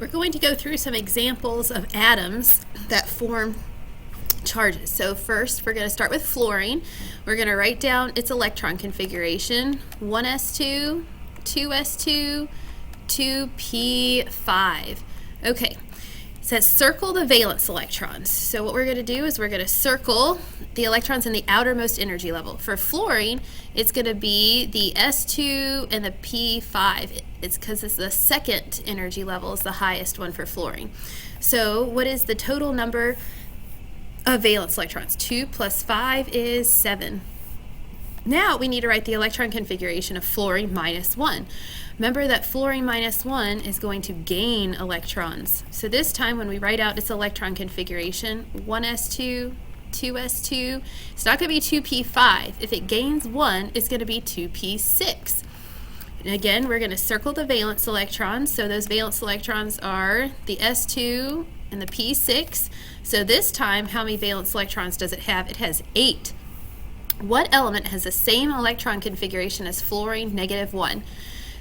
We're going to go through some examples of atoms that form charges. So first, we're going to start with fluorine. We're going to write down its electron configuration: 1s2, 2s2, 2p5. Okay, it says circle the valence electrons. So what we're going to do is we're going to circle the electrons in the outermost energy level. For fluorine, it's going to be the S2 and the P5. It's because it's the second energy level is the highest one for fluorine. So what is the total number of valence electrons? 2 plus 5 is 7. Now we need to write the electron configuration of fluorine minus 1. Remember that fluorine minus 1 is going to gain electrons. So this time when we write out its electron configuration, 1s2, 2s2, it's not going to be 2p5. If it gains 1, it's going to be 2p6. And again, we're going to circle the valence electrons. So those valence electrons are the s2 and the p6. So this time, how many valence electrons does it have? It has 8. What element has the same electron configuration as fluorine, -1?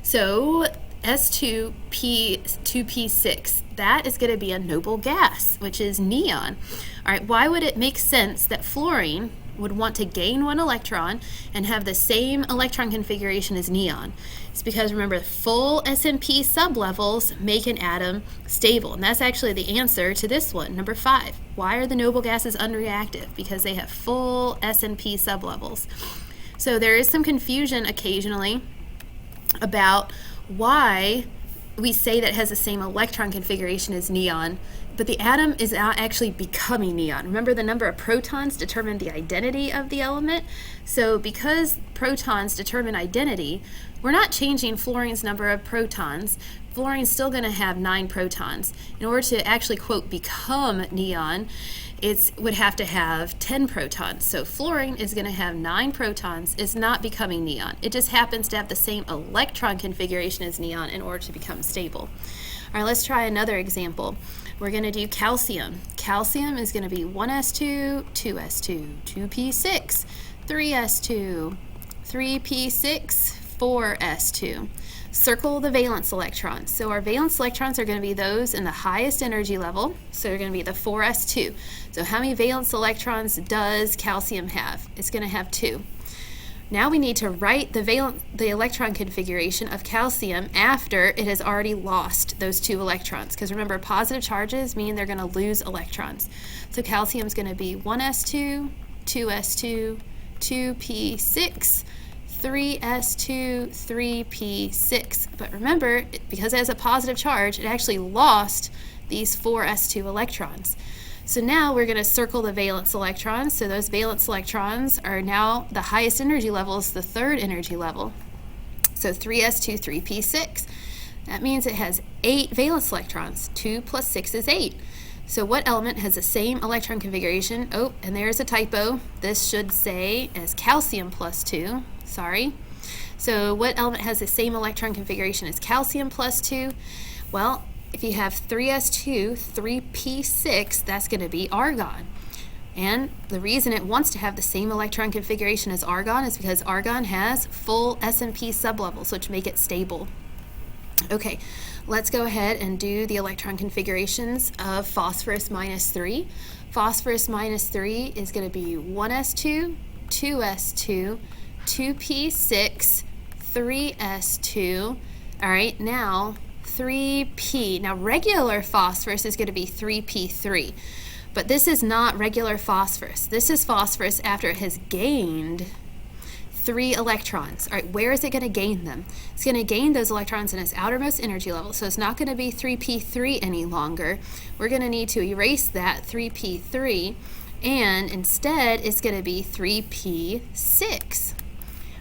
So S2P6, that is going to be a noble gas, which is neon. All right, why would it make sense that fluorine would want to gain 1 electron and have the same electron configuration as neon? It's because, remember, full S and P sublevels make an atom stable, and that's actually the answer to this one, number 5. Why are the noble gases unreactive? Because they have full S and P sublevels. So there is some confusion occasionally about why we say that it has the same electron configuration as neon, but the atom is not actually becoming neon. Remember, the number of protons determine the identity of the element. So because protons determine identity, we're not changing fluorine's number of protons. Fluorine's still going to have 9 protons. In order to actually, quote, become neon, it would have to have 10 protons. So fluorine is going to have 9 protons. It's not becoming neon. It just happens to have the same electron configuration as neon in order to become stable. All right, let's try another example. We're going to do calcium. Calcium is going to be 1s2, 2s2, 2p6, 3s2, 3p6, 4s2. Circle the valence electrons. So our valence electrons are going to be those in the highest energy level. So they're going to be the 4s2. So how many valence electrons does calcium have? It's going to have 2. Now we need to write the electron configuration of calcium after it has already lost those 2 electrons. Because remember, positive charges mean they're going to lose electrons. So calcium is going to be 1s2, 2s2, 2p6, 3s2, 3p6. But remember, because it has a positive charge, it actually lost these 4s2 electrons. So now we're going to circle the valence electrons. So those valence electrons are now the highest energy level is the 3rd energy level. So 3s2, 3p6. That means it has 8 valence electrons. 2 plus 6 is 8. So what element has the same electron configuration? Oh, and there's a typo. This should say as calcium plus 2. Sorry. So what element has the same electron configuration as calcium plus 2? Well, if you have 3s2, 3p6, that's going to be argon. And the reason it wants to have the same electron configuration as argon is because argon has full S and P sublevels, which make it stable. Okay, let's go ahead and do the electron configurations of phosphorus minus 3. Phosphorus minus 3 is going to be 1s2, 2s2, 2p6, 3s2. All right, now 3p. Now regular phosphorus is going to be 3p3, but this is not regular phosphorus. This is phosphorus after it has gained 3 electrons. All right, where is it going to gain them? It's going to gain those electrons in its outermost energy level, so it's not going to be 3p3 any longer. We're going to need to erase that 3p3, and instead it's going to be 3p6.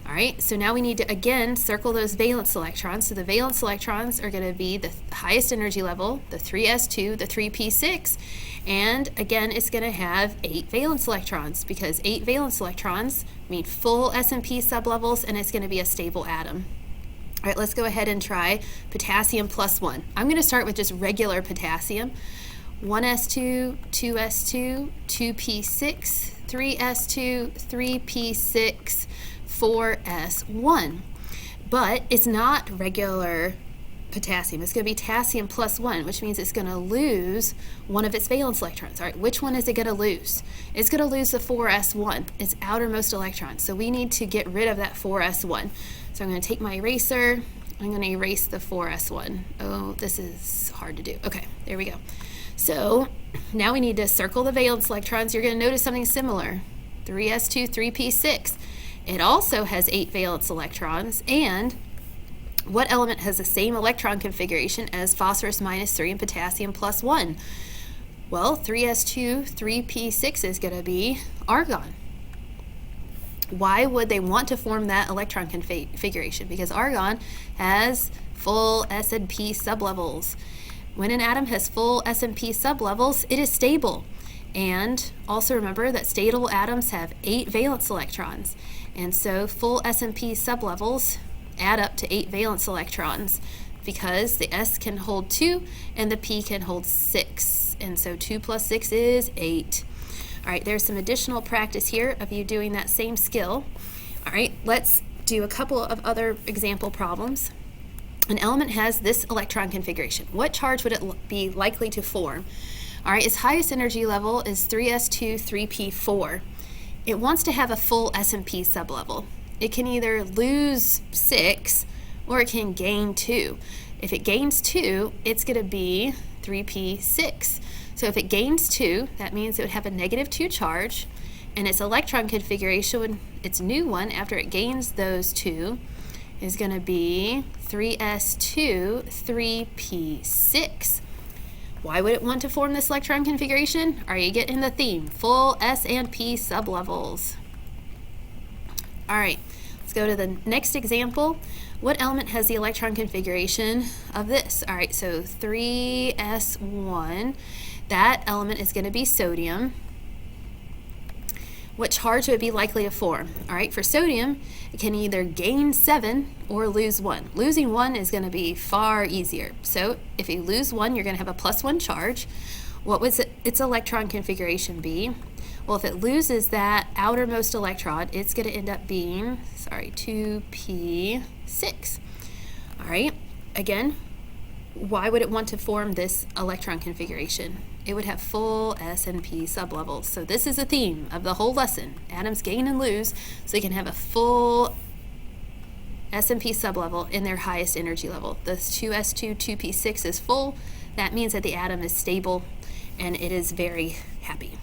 All right, so now we need to, again, circle those valence electrons. So the valence electrons are going to be the highest energy level, the 3s2, the 3p6, and again, it's going to have 8 valence electrons because 8 valence electrons mean full S and P sublevels, and it's going to be a stable atom. All right, let's go ahead and try potassium plus 1. I'm going to start with just regular potassium. 1s2, 2s2, 2p6, 3s2, 3p6, 4s1. But it's not regular potassium. It's going to be potassium plus 1, which means it's going to lose one of its valence electrons. All right, which one is it going to lose? It's going to lose the 4s1, its outermost electron. So we need to get rid of that 4s1. So I'm going to take my eraser. I'm going to erase the 4s1. Oh, this is hard to do. Okay, there we go. So now we need to circle the valence electrons. You're going to notice something similar. 3s2, 3p6. It also has 8 valence electrons, and what element has the same electron configuration as phosphorus -3 and potassium plus 1? Well, 3s2, 3p6 is going to be argon. Why would they want to form that electron configuration? Because argon has full S and P sublevels. When an atom has full S and P sublevels, it is stable. And also remember that stable atoms have 8 valence electrons. And so full S and P sublevels add up to 8 valence electrons because the S can hold 2 and the P can hold 6. And so 2 plus 6 is 8. All right, there's some additional practice here of you doing that same skill. All right, let's do a couple of other example problems. An element has this electron configuration. What charge would it be likely to form? All right, its highest energy level is 3s2, 3p4. It wants to have a full S and P sublevel. It can either lose 6 or it can gain 2. If it gains 2, it's going to be 3p6. So if it gains 2, that means it would have a -2 charge, and its electron configuration, its new one after it gains those 2, is going to be 3s2, 3p6. Why would it want to form this electron configuration? Are you getting the theme? Full S and P sublevels. All right, let's go to the next example. What element has the electron configuration of this? All right, so 3s1. That element is going to be sodium. What charge would it be likely to form? All right, for sodium, it can either gain 7 or lose 1. Losing 1 is going to be far easier. So if you lose 1, you're going to have a +1 charge. What would its electron configuration be? Well, if it loses that outermost electron, it's going to end up being, 2p6. All right, again, why would it want to form this electron configuration? It would have full S and P sublevels. So this is a theme of the whole lesson. Atoms gain and lose, so you can have a full S and P sublevel in their highest energy level. The 2s2, 2p6 is full. That means that the atom is stable and it is very happy.